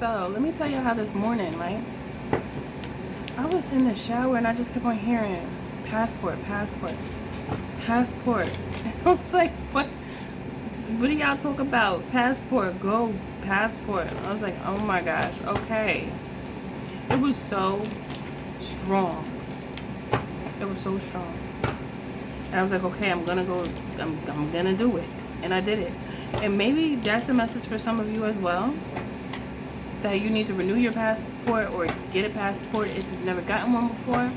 So let me tell you how this morning, right? I was in the shower and I just kept on hearing passport, passport, passport. And I was like, what do y'all talk about? Passport, go, passport. I was like, oh my gosh, okay. It was so strong. It was so strong. And I was like, okay, I'm gonna go, I'm gonna do it. And I did it. And maybe that's a message for some of you as well. That you need to renew your passport or get a passport if you've never gotten one before.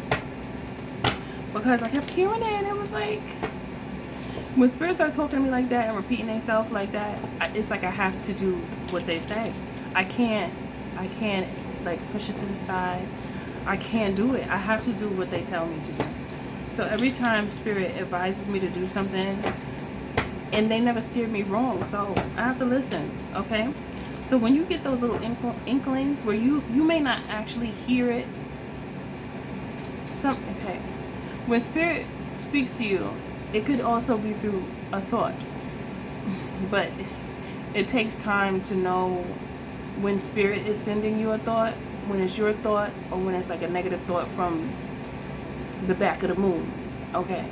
Because I kept hearing it and it was like, when spirits start talking to me like that and repeating themselves like that, it's like I have to do what they say. I can't like push it to the side. I can't do it. I have to do what they tell me to do. So every time spirit advises me to do something, and they never steered me wrong, so I have to listen, okay? So when you get those little inklings where you may not actually hear it, okay, when spirit speaks to you, it could also be through a thought, but it takes time to know when spirit is sending you a thought, when it's your thought, or when it's like a negative thought from the back of the moon, okay?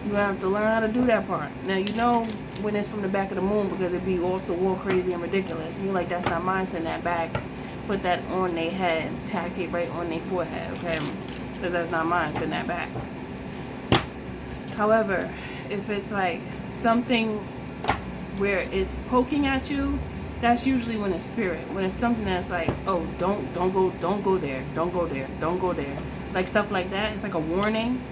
You have to learn how to do that part. Now, you know when it's from the back of the moon because it'd be off the wall crazy and ridiculous. You're like, that's not mine, send that back. Put that on their head. Tack it right on their forehead, okay? Because that's not mine, send that back. However, if it's like something where it's poking at you, that's usually when it's spirit. When it's something that's like, oh, don't go there, don't go there, don't go there. Like stuff like that, it's like a warning.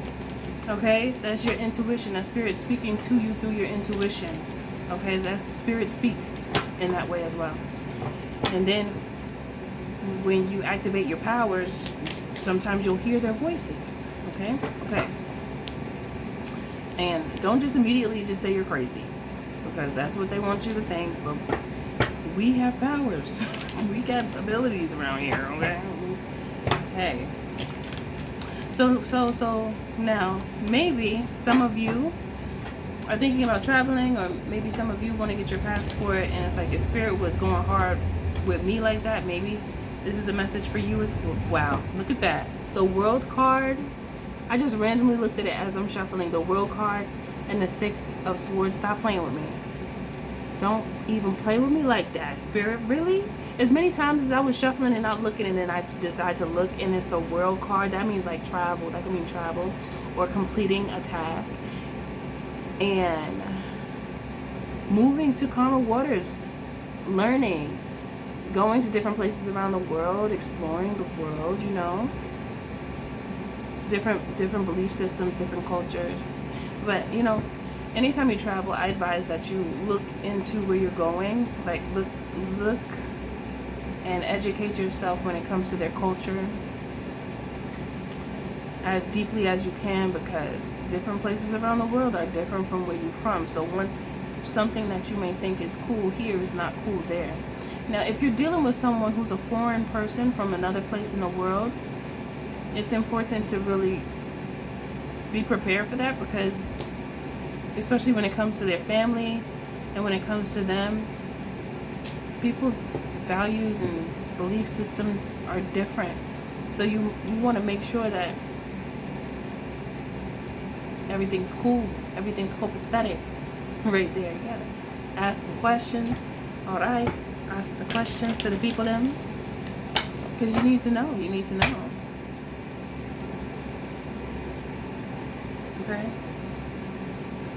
Okay, that's your intuition. That's spirit speaking to you through your intuition. Okay, that's spirit speaks in that way as well. And then when you activate your powers, sometimes you'll hear their voices. Okay, okay. And don't just immediately just say you're crazy, because that's what they want you to think. But we have powers. We got abilities around here. Okay. Hey. So now, maybe some of you are thinking about traveling, or maybe some of you want to get your passport, and it's like if spirit was going hard with me like that, maybe this is a message for you as well. Wow, look at that. The World card, I just randomly looked at it as I'm shuffling. The World card and the Six of Swords. Stop playing with me. Don't even play with me like that, spirit. Really? As many times as I was shuffling and not looking, and then I decide to look, and it's the World card. That means like travel. That could mean travel or completing a task and moving to calmer waters, learning, going to different places around the world, exploring the world, you know, different belief systems, different cultures. But you know, anytime you travel, I advise that you look into where you're going, like look and educate yourself when it comes to their culture as deeply as you can, because different places around the world are different from where you're from. So something that you may think is cool here is not cool there. Now, if you're dealing with someone who's a foreign person from another place in the world, it's important to really be prepared for that, because especially when it comes to their family and when it comes to them, people's values and belief systems are different. So you want to make sure that everything's cool, everything's copacetic right there. You gotta ask the questions. All right, ask the questions to the people them, because you need to know. You need to know. Okay.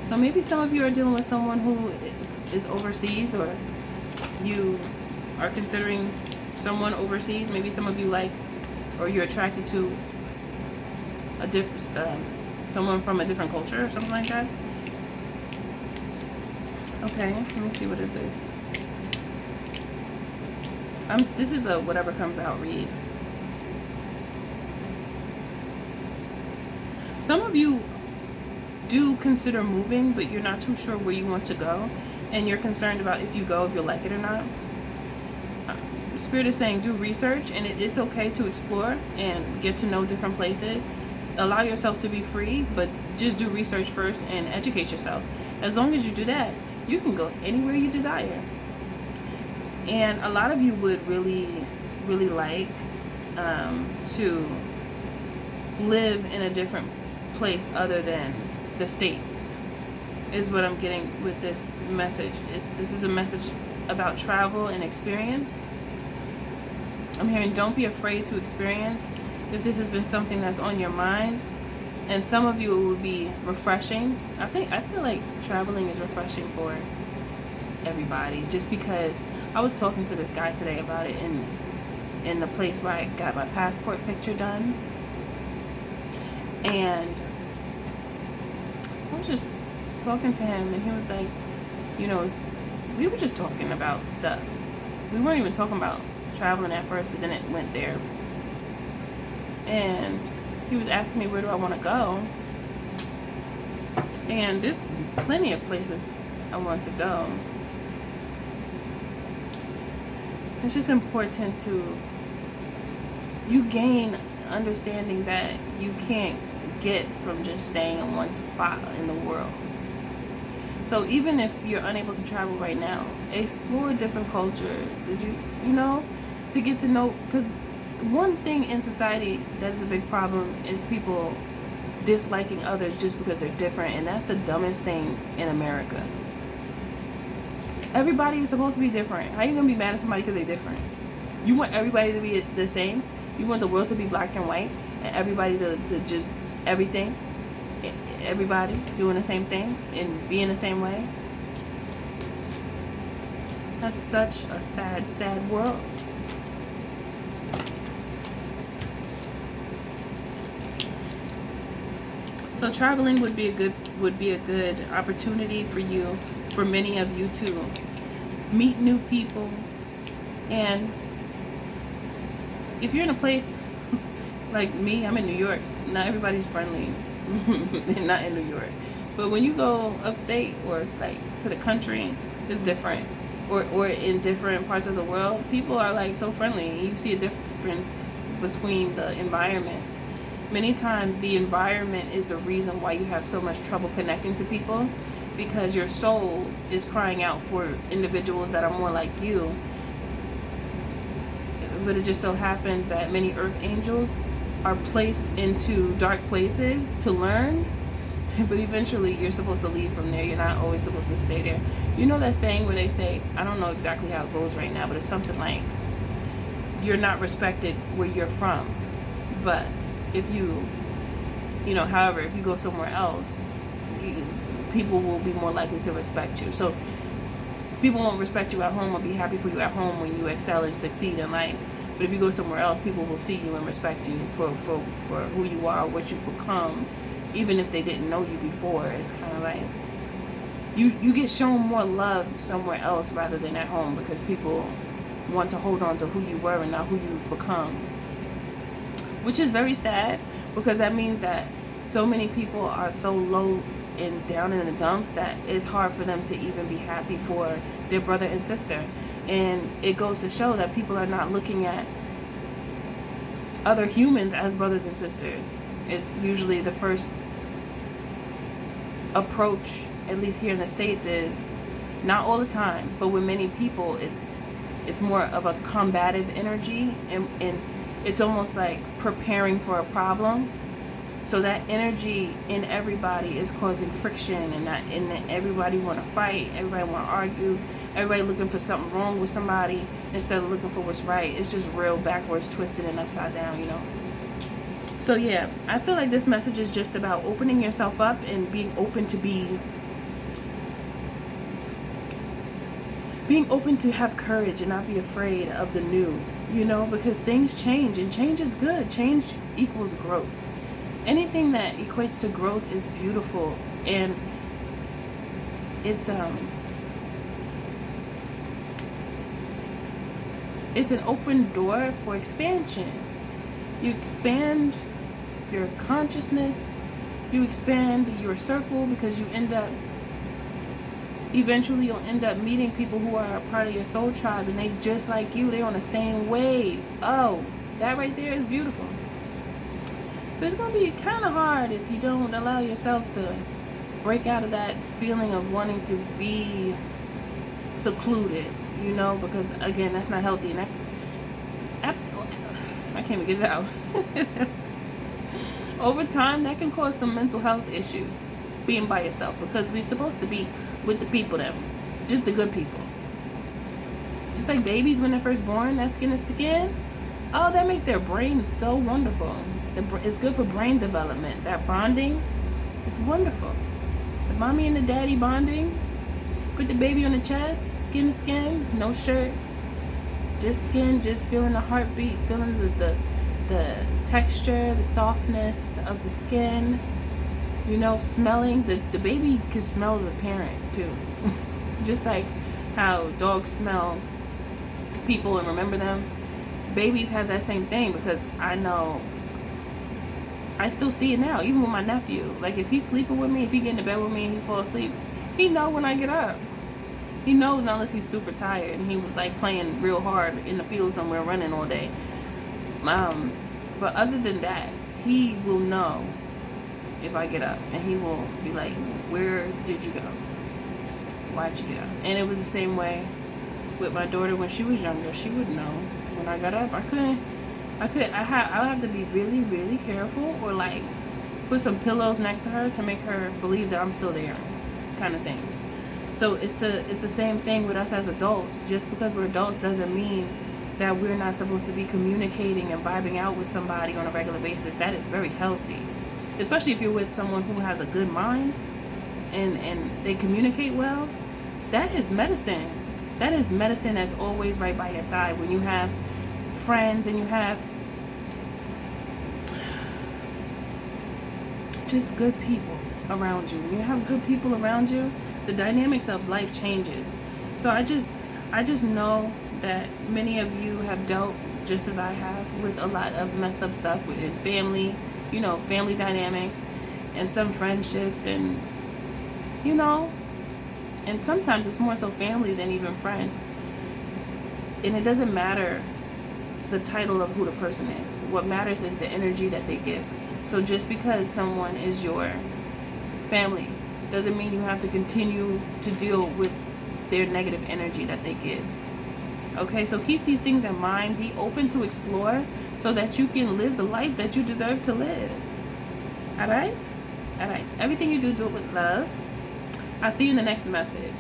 So maybe some of you are dealing with someone who is overseas, or you are considering someone overseas. Maybe some of you like, or you're attracted to someone from a different culture or something like that. Okay, let me see, what is this? This is a whatever comes out read. Some of you do consider moving, but you're not too sure where you want to go, and you're concerned about if you go, if you'll like it or not. Spirit is saying do research, and it's okay to explore and get to know different places. Allow yourself to be free, but just do research first and educate yourself. As long as you do that, you can go anywhere you desire. And a lot of you would really, really like to live in a different place other than the States, is what I'm getting with this message. This is a message about travel and experience. I'm hearing don't be afraid to experience. If this has been something that's on your mind, and some of you it would be refreshing. I feel like traveling is refreshing for everybody, just because I was talking to this guy today about it in the place where I got my passport picture done, and I was just talking to him, and he was like, you know, we were just talking about stuff. We weren't even talking about traveling at first, but then it went there. And he was asking me, where do I want to go? And there's plenty of places I want to go. It's just important to, you gain understanding that you can't get from just staying in one spot in the world. So even if you're unable to travel right now, explore different cultures. Did you know, to get to know, because one thing in society that is a big problem is people disliking others just because they're different, and that's the dumbest thing in America. Everybody is supposed to be different. How are you gonna be mad at somebody because they're different? You want everybody to be the same? You want the world to be black and white, and everybody to just everything? Everybody doing the same thing and being the same way? That's such a sad, sad world. So traveling would be a good opportunity for you, for many of you, to meet new people. And if you're in a place like me, I'm in New York. Not everybody's friendly. Not in New York, but when you go upstate or like to the country, it's different. Or in different parts of the world, people are like so friendly. You see a difference between the environment. Many times the environment is the reason why you have so much trouble connecting to people, because your soul is crying out for individuals that are more like you. But it just so happens that many earth angels are placed into dark places to learn, but eventually you're supposed to leave from there. You're not always supposed to stay there. You know that saying where they say, I don't know exactly how it goes right now, but it's something like, you're not respected where you're from, but if however, if you go somewhere else, people will be more likely to respect you. So people won't respect you at home or be happy for you at home when you excel and succeed in life. But if you go somewhere else, people will see you and respect you for who you are, what you've become, even if they didn't know you before. It's kind of like you get shown more love somewhere else rather than at home, because people want to hold on to who you were and not who you've become. Which is very sad, because that means that so many people are so low and down in the dumps that it's hard for them to even be happy for their brother and sister. And it goes to show that people are not looking at other humans as brothers and sisters. It's usually the first approach, at least here in the States, is not all the time, but with many people, it's more of a combative energy, and it's almost like preparing for a problem. So that energy in everybody is causing friction, and everybody want to fight, everybody want to argue, everybody looking for something wrong with somebody instead of looking for what's right. It's just real backwards, twisted, and upside down, So yeah, I feel like this message is just about opening yourself up and being open to have courage and not be afraid of the new, because things change, and change is good. Change equals growth. Anything that equates to growth is beautiful, and it's an open door for expansion. You expand your consciousness, you expand your circle, because eventually you'll end up meeting people who are a part of your soul tribe, and they just like you, they're on the same wave. Oh, that right there is beautiful. But it's going to be kind of hard if you don't allow yourself to break out of that feeling of wanting to be secluded. you know, because again, that's not healthy. And I can't even get it out. Over time, that can cause some mental health issues, being by yourself, because we're supposed to be with the people that, just the good people. Just like babies when they're first born, that skin is skin. Oh, that makes their brain so wonderful. It's good for brain development. That bonding is wonderful. The mommy and the daddy bonding. Put the baby on the chest, skin to skin, no shirt, just skin, just feeling the heartbeat, feeling the texture, the softness of the skin. You know, smelling. The baby can smell the parent too. Just like how dogs smell people and remember them. Babies have that same thing, because I know, I still see it now, even with my nephew. Like, if he's sleeping with me, if he get into bed with me and he fall asleep, he know when I get up. He knows, not unless he's super tired and he was like playing real hard in the field somewhere, running all day. But other than that, he will know if I get up, and he will be like, where did you go? Why'd you get up? And it was the same way with my daughter when she was younger. She would know when I got up. I would have to be really, really careful, or like put some pillows next to her to make her believe that I'm still there, kind of thing. So it's the same thing with us as adults. Just because we're adults doesn't mean that we're not supposed to be communicating and vibing out with somebody on a regular basis. That is very healthy, especially if you're with someone who has a good mind and they communicate well. That is medicine. That is medicine that's always right by your side when you have friends and you have just good people around you. When you have good people around you, the dynamics of life changes. So I just know that many of you have dealt, just as I have, with a lot of messed up stuff within family, you know, family dynamics, and some friendships, and you know, and sometimes it's more so family than even friends. And it doesn't matter the title of who the person is. What matters is the energy that they give. So just because someone is your family doesn't mean you have to continue to deal with their negative energy that they give. Okay, so keep these things in mind. Be open to explore so that you can live the life that you deserve to live. All right? All right. Everything you do, do it with love. I'll see you in the next message.